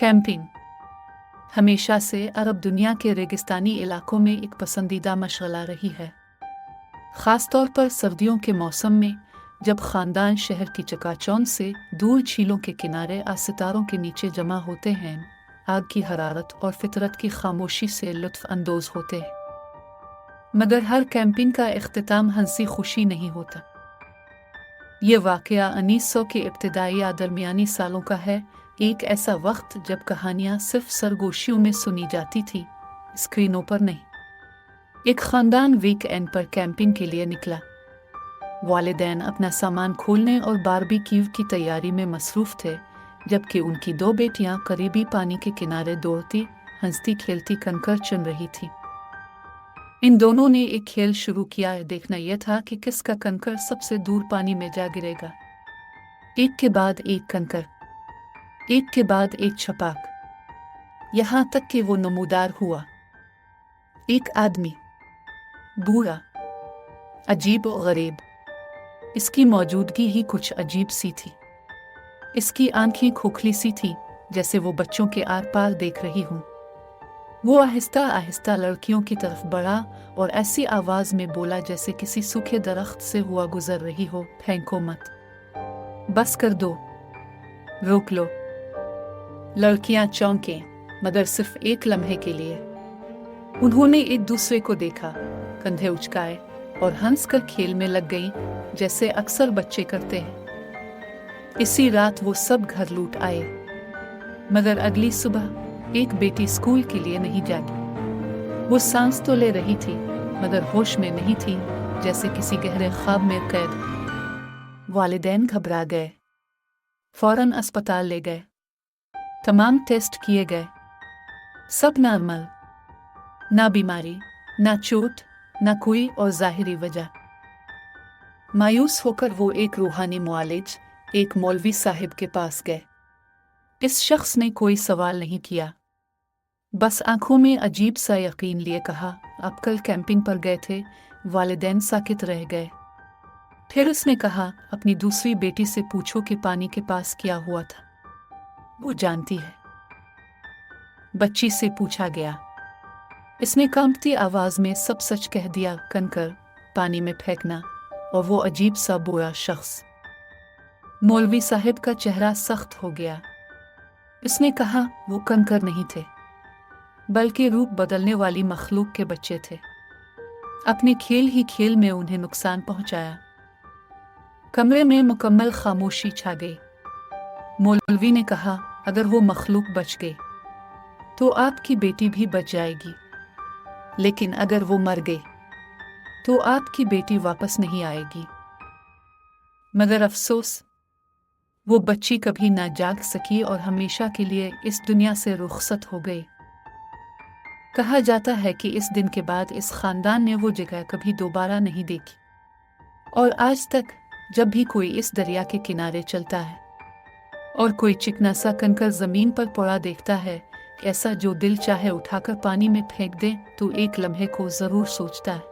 Camping हमेशा से अरब दुनिया के रेगिस्तानी इलाकों में एक पसंदीदा मशगला रही है। ख़ास तौर पर सर्दियों के मौसम में जब ख़ानदान शहर की चकाचौंध से दूर झीलों के किनारे सितारों के नीचे जमा होते हैं, आग की हरारत और फितरत की खामोशी से लुत्फ़ अंदोज़ होते हैं। मगर हर कैंपिंग का इख्तिताम हंसी खुशी नहीं होता। ये वाक़या 1900 के इब्तिदाई या दरमियानी सालों का है, एक ऐसा वक्त जब कहानियाँ सिर्फ सरगोशियों में सुनी जाती थी, स्क्रीनों पर नहीं। एक ख़ानदान वीकेंड पर कैंपिंग के लिए निकला। वालिदैन अपना सामान खोलने और बारबेक्यू की तैयारी में मसरूफ़ थे, जबकि उनकी दो बेटियां करीबी पानी के किनारे दौड़ती हंसती खेलती कंकड़ चुन रही थी। इन दोनों ने एक खेल शुरू किया। देखना यह था कि किसका कंकड़ सबसे दूर पानी में जा गिरेगा। एक के बाद एक कंकड़, एक के बाद एक छपाक, यहाँ तक कि वो नमूदार हुआ। एक आदमी, बूढ़ा, अजीब और गरीब। इसकी मौजूदगी ही कुछ अजीब सी थी। इसकी आंखें खोखली सी थी, जैसे वो बच्चों के आर पार देख रही हूँ। वो आहिस्ता आहिस्ता लड़कियों की तरफ बढ़ा और ऐसी आवाज में बोला जैसे किसी सूखे दरख्त से हुआ गुजर रही हो, फेंको मत, बस कर दो, रोक लो। लड़कियां चौंके, मगर सिर्फ एक लम्हे के लिए। उन्होंने एक दूसरे को देखा, कंधे उचकाए और हंसकर खेल में लग गईं, जैसे अक्सर बच्चे करते हैं। इसी रात वो सब घर लौट आए, मगर अगली सुबह एक बेटी स्कूल के लिए नहीं जागी। वो सांस तो ले रही थी, मगर होश में नहीं थी, जैसे किसी गहरे ख्वाब में कैद। वालिदैन घबरा गए, फौरन अस्पताल ले गए। तमाम टेस्ट किए गए, सब नॉर्मल, ना बीमारी, ना चोट, ना कोई और ज़ाहिरी वजह। मायूस होकर वो एक रूहानी मुआलिज, एक मौलवी साहिब के पास गए। इस शख्स ने कोई सवाल नहीं किया, बस आंखों में अजीब सा यकीन लिए कहा, आप कल कैंपिंग पर गए थे? वालिदैन साकित रह गए। फिर उसने कहा, अपनी दूसरी बेटी से पूछो कि पानी के पास क्या हुआ था, वो जानती है। बच्ची से पूछा गया। इसने कांपती आवाज में सब सच कह दिया, कंकड़ पानी में फेंकना और वो अजीब सा बुरा शख्स। मौलवी साहिब का चेहरा सख्त हो गया। इसने कहा, वो कंकड़ नहीं थे, बल्कि रूप बदलने वाली मखलूक के बच्चे थे। अपने खेल ही खेल में उन्हें नुकसान पहुंचाया। कमरे में मुकम्मल खामोशी छा गई। मौलवी ने कहा, अगर वो मखलूक बच गए तो आपकी बेटी भी बच जाएगी, लेकिन अगर वो मर गए तो आपकी बेटी वापस नहीं आएगी। मगर अफसोस, वो बच्ची कभी ना जाग सकी और हमेशा के लिए इस दुनिया से रुखसत हो गई। कहा जाता है कि इस दिन के बाद इस खानदान ने वो जगह कभी दोबारा नहीं देखी, और आज तक जब भी कोई इस दरिया के किनारे चलता है और कोई चिकना सा कंकड़ जमीन पर पड़ा देखता है, ऐसा जो दिल चाहे उठाकर पानी में फेंक दे, तो एक लम्हे को जरूर सोचता है,